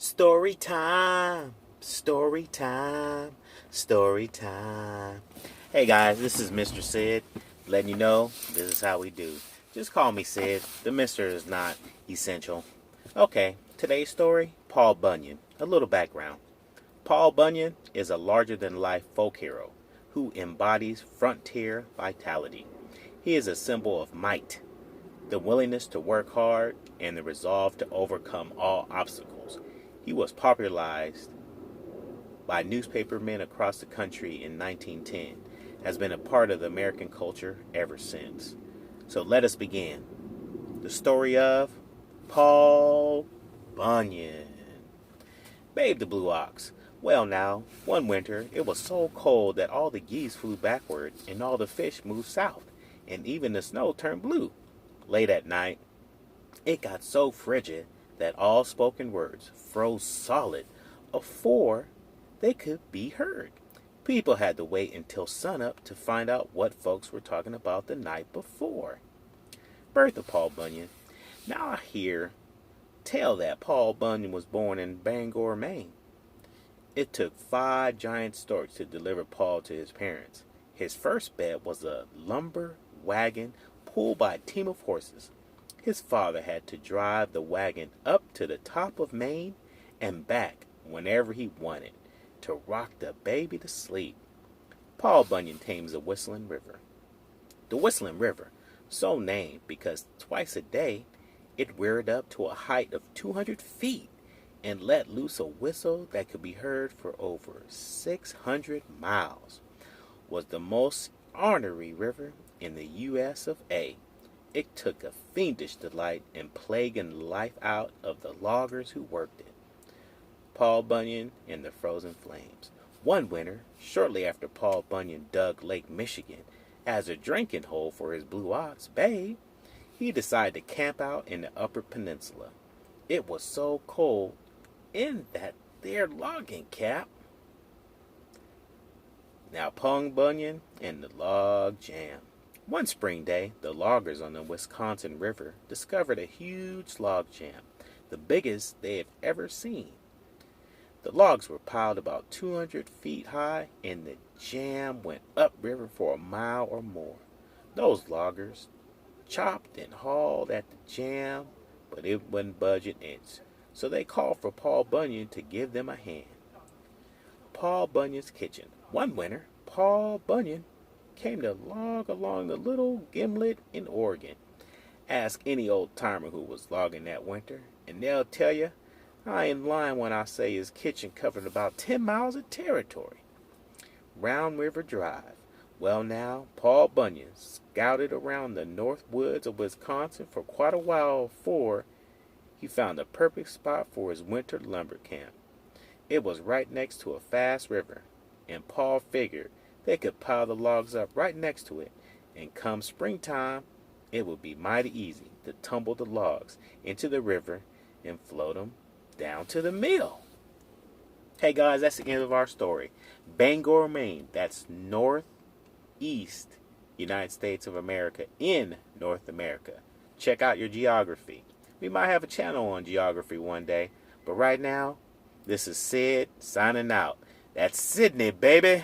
Story time, story time, story time. Hey guys, this is Mr. Sid, letting you know this is how we do. Just call me Sid. The Mr. is not essential. Okay, today's story, Paul Bunyan. A little background. Paul Bunyan is a larger-than-life folk hero who embodies frontier vitality. He is a symbol of might, the willingness to work hard, and the resolve to overcome all obstacles. He was popularized by newspapermen across the country in 1910, has been a part of the American culture ever since. So let us begin. The story of Paul Bunyan. Babe the Blue Ox. Well now, one winter it was so cold that all the geese flew backward and all the fish moved south, and even the snow turned blue. Late at night, it got so frigid that all spoken words froze solid afore they could be heard. People had to wait until sunup to find out what folks were talking about the night before. Birth of Paul Bunyan. Now I hear tell that Paul Bunyan was born in Bangor, Maine. It took 5 giant storks to deliver Paul to his parents. His first bed was a lumber wagon pulled by a team of horses. His father had to drive the wagon up to the top of Maine and back whenever he wanted to rock the baby to sleep. Paul Bunyan tames the Whistling River. The Whistling River, so named because twice a day it reared up to a height of 200 feet and let loose a whistle that could be heard for over 600 miles, was the most ornery river in the U.S. of A. It took a fiendish delight in plaguing the life out of the loggers who worked it. Paul Bunyan and the Frozen Flames. One winter, shortly after Paul Bunyan dug Lake Michigan as a drinking hole for his Blue Ox babe, he decided to camp out in the Upper Peninsula. It was so cold in that there logging cap. Now Paul Bunyan and the log jam. One spring day, the loggers on the Wisconsin River discovered a huge log jam, the biggest they had ever seen. The logs were piled about 200 feet high, and the jam went upriver for a mile or more. Those loggers chopped and hauled at the jam, but it wouldn't budge an inch, so they called for Paul Bunyan to give them a hand. Paul Bunyan's kitchen. One winter, Paul Bunyan came to log along the little gimlet in Oregon. Ask any old timer who was logging that winter, and they'll tell you I ain't lying when I say his kitchen covered about 10 miles of territory. Round River Drive. Well now, Paul Bunyan scouted around the north woods of Wisconsin for quite a while before he found the perfect spot for his winter lumber camp. It was right next to a fast river, and Paul figured they could pile the logs up right next to it, and come springtime, it would be mighty easy to tumble the logs into the river and float them down to the mill. Hey guys, that's the end of our story. Bangor, Maine, that's northeast United States of America in North America. Check out your geography. We might have a channel on geography one day, but right now, this is Sid signing out. That's Sydney, baby.